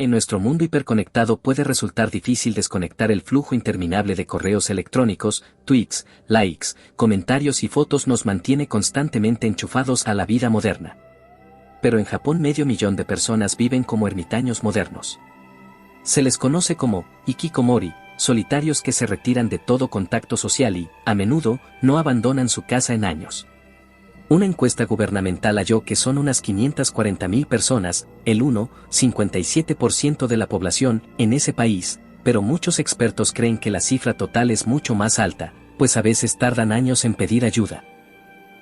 En nuestro mundo hiperconectado puede resultar difícil desconectar el flujo interminable de correos electrónicos, tweets, likes, comentarios y fotos nos mantiene constantemente enchufados a la vida moderna. Pero en Japón 500.000 de personas viven como ermitaños modernos. Se les conoce como hikikomori, solitarios que se retiran de todo contacto social y, a menudo, no abandonan su casa en años. Una encuesta gubernamental halló que son unas 540.000 personas, el 1,57% de la población, en ese país, pero muchos expertos creen que la cifra total es mucho más alta, pues a veces tardan años en pedir ayuda.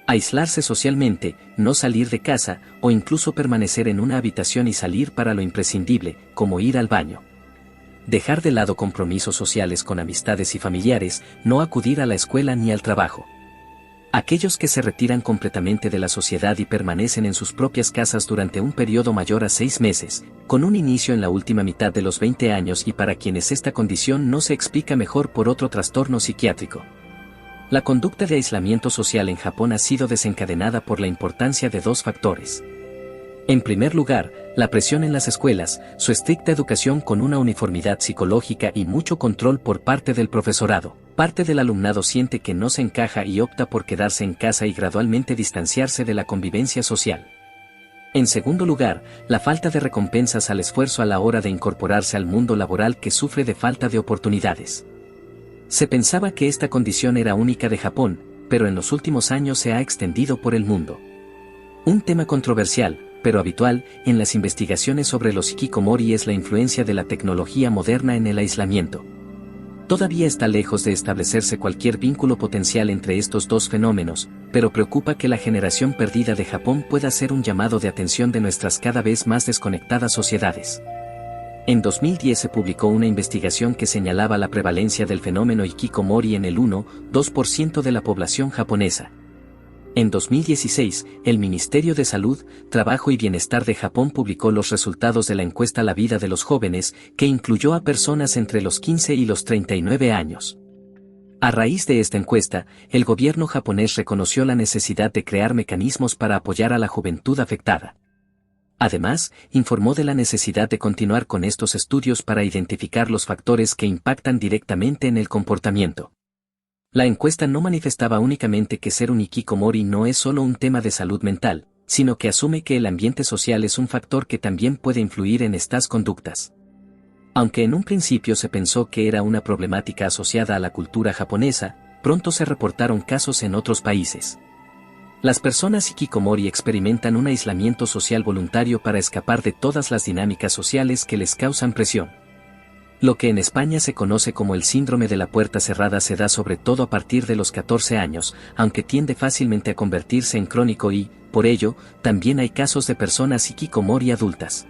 Aislarse socialmente, no salir de casa, o incluso permanecer en una habitación y salir para lo imprescindible, como ir al baño. Dejar de lado compromisos sociales con amistades y familiares, no acudir a la escuela ni al trabajo. Aquellos que se retiran completamente de la sociedad y permanecen en sus propias casas durante un periodo mayor a 6 meses, con un inicio en la última mitad de los 20 años y para quienes esta condición no se explica mejor por otro trastorno psiquiátrico. La conducta de aislamiento social en Japón ha sido desencadenada por la importancia de 2 factores. En primer lugar, la presión en las escuelas, su estricta educación con una uniformidad psicológica y mucho control por parte del profesorado. Parte del alumnado siente que no se encaja y opta por quedarse en casa y gradualmente distanciarse de la convivencia social. En segundo lugar, la falta de recompensas al esfuerzo a la hora de incorporarse al mundo laboral que sufre de falta de oportunidades. Se pensaba que esta condición era única de Japón, pero en los últimos años se ha extendido por el mundo. Un tema controversial, pero habitual, en las investigaciones sobre los hikikomori es la influencia de la tecnología moderna en el aislamiento. Todavía está lejos de establecerse cualquier vínculo potencial entre estos 2 fenómenos, pero preocupa que la generación perdida de Japón pueda ser un llamado de atención de nuestras cada vez más desconectadas sociedades. En 2010 se publicó una investigación que señalaba la prevalencia del fenómeno hikikomori en el 1,2% de la población japonesa. En 2016, el Ministerio de Salud, Trabajo y Bienestar de Japón publicó los resultados de la encuesta La vida de los jóvenes, que incluyó a personas entre los 15 y los 39 años. A raíz de esta encuesta, el gobierno japonés reconoció la necesidad de crear mecanismos para apoyar a la juventud afectada. Además, informó de la necesidad de continuar con estos estudios para identificar los factores que impactan directamente en el comportamiento. La encuesta no manifestaba únicamente que ser un hikikomori no es solo un tema de salud mental, sino que asume que el ambiente social es un factor que también puede influir en estas conductas. Aunque en un principio se pensó que era una problemática asociada a la cultura japonesa, pronto se reportaron casos en otros países. Las personas hikikomori experimentan un aislamiento social voluntario para escapar de todas las dinámicas sociales que les causan presión. Lo que en España se conoce como el síndrome de la puerta cerrada se da sobre todo a partir de los 14 años, aunque tiende fácilmente a convertirse en crónico y, por ello, también hay casos de personas hikikomori adultas.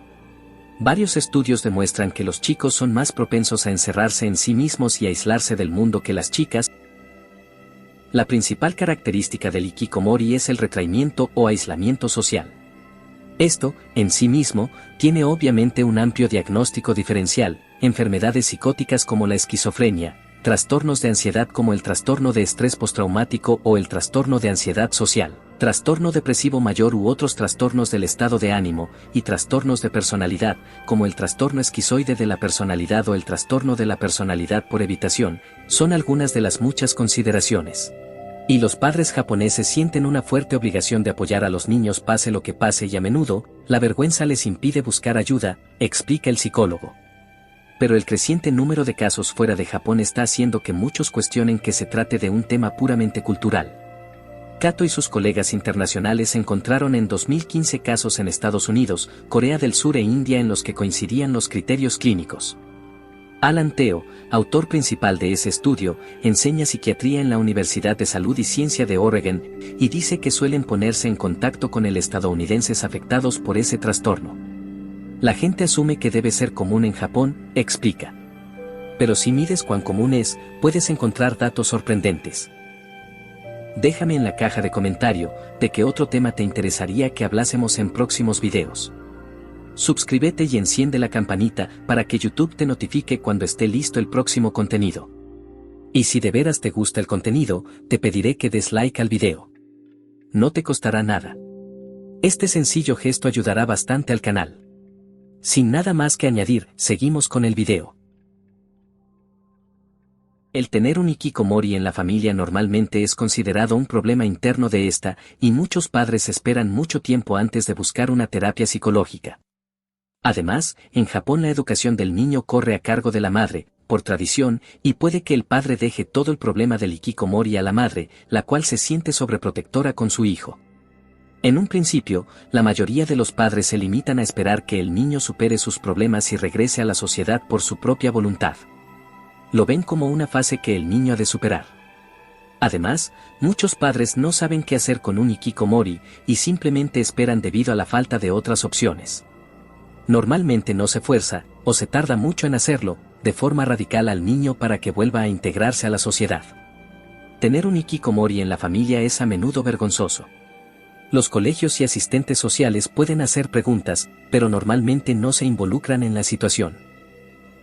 Varios estudios demuestran que los chicos son más propensos a encerrarse en sí mismos y aislarse del mundo que las chicas. La principal característica del hikikomori es el retraimiento o aislamiento social. Esto, en sí mismo, tiene obviamente un amplio diagnóstico diferencial: enfermedades psicóticas como la esquizofrenia, trastornos de ansiedad como el trastorno de estrés postraumático o el trastorno de ansiedad social, trastorno depresivo mayor u otros trastornos del estado de ánimo, y trastornos de personalidad, como el trastorno esquizoide de la personalidad o el trastorno de la personalidad por evitación, son algunas de las muchas consideraciones. Y los padres japoneses sienten una fuerte obligación de apoyar a los niños pase lo que pase y a menudo, la vergüenza les impide buscar ayuda, explica el psicólogo. Pero el creciente número de casos fuera de Japón está haciendo que muchos cuestionen que se trate de un tema puramente cultural. Kato y sus colegas internacionales encontraron en 2015 casos en Estados Unidos, Corea del Sur e India en los que coincidían los criterios clínicos. Alan Teo, autor principal de ese estudio, enseña psiquiatría en la Universidad de Salud y Ciencia de Oregon, y dice que suelen ponerse en contacto con estadounidenses afectados por ese trastorno. La gente asume que debe ser común en Japón, explica. Pero si mides cuán común es, puedes encontrar datos sorprendentes. Déjame en la caja de comentario de qué otro tema te interesaría que hablásemos en próximos videos. Suscríbete y enciende la campanita para que YouTube te notifique cuando esté listo el próximo contenido. Y si de veras te gusta el contenido, te pediré que des like al video. No te costará nada. Este sencillo gesto ayudará bastante al canal. Sin nada más que añadir, seguimos con el video. El tener un hikikomori en la familia normalmente es considerado un problema interno de esta, y muchos padres esperan mucho tiempo antes de buscar una terapia psicológica. Además, en Japón la educación del niño corre a cargo de la madre, por tradición, y puede que el padre deje todo el problema del hikikomori a la madre, la cual se siente sobreprotectora con su hijo. En un principio, la mayoría de los padres se limitan a esperar que el niño supere sus problemas y regrese a la sociedad por su propia voluntad. Lo ven como una fase que el niño ha de superar. Además, muchos padres no saben qué hacer con un hikikomori y simplemente esperan debido a la falta de otras opciones. Normalmente no se fuerza, o se tarda mucho en hacerlo, de forma radical al niño para que vuelva a integrarse a la sociedad. Tener un hikikomori en la familia es a menudo vergonzoso. Los colegios y asistentes sociales pueden hacer preguntas, pero normalmente no se involucran en la situación.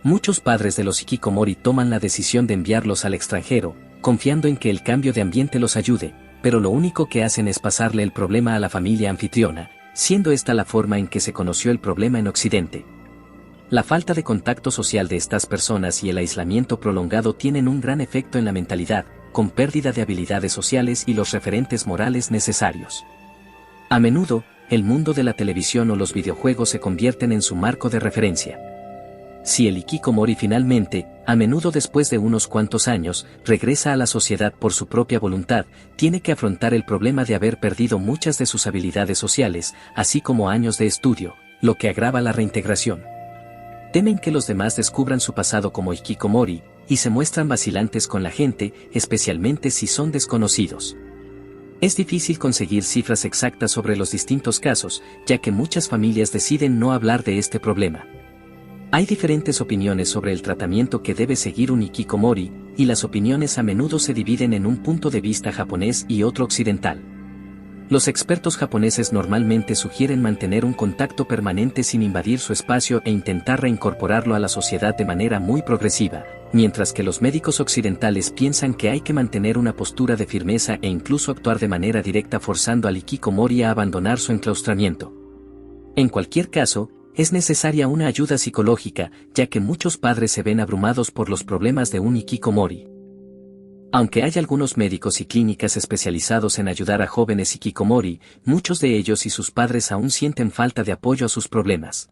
Muchos padres de los hikikomori toman la decisión de enviarlos al extranjero, confiando en que el cambio de ambiente los ayude, pero lo único que hacen es pasarle el problema a la familia anfitriona, siendo esta la forma en que se conoció el problema en Occidente. La falta de contacto social de estas personas y el aislamiento prolongado tienen un gran efecto en la mentalidad, con pérdida de habilidades sociales y los referentes morales necesarios. A menudo, el mundo de la televisión o los videojuegos se convierten en su marco de referencia. Si el hikikomori finalmente, a menudo después de unos cuantos años, regresa a la sociedad por su propia voluntad, tiene que afrontar el problema de haber perdido muchas de sus habilidades sociales, así como años de estudio, lo que agrava la reintegración. Temen que los demás descubran su pasado como hikikomori, y se muestran vacilantes con la gente, especialmente si son desconocidos. Es difícil conseguir cifras exactas sobre los distintos casos, ya que muchas familias deciden no hablar de este problema. Hay diferentes opiniones sobre el tratamiento que debe seguir un hikikomori, y las opiniones a menudo se dividen en un punto de vista japonés y otro occidental. Los expertos japoneses normalmente sugieren mantener un contacto permanente sin invadir su espacio e intentar reincorporarlo a la sociedad de manera muy progresiva, mientras que los médicos occidentales piensan que hay que mantener una postura de firmeza e incluso actuar de manera directa forzando al hikikomori a abandonar su enclaustramiento. En cualquier caso, es necesaria una ayuda psicológica, ya que muchos padres se ven abrumados por los problemas de un hikikomori. Aunque hay algunos médicos y clínicas especializados en ayudar a jóvenes hikikomori, muchos de ellos y sus padres aún sienten falta de apoyo a sus problemas.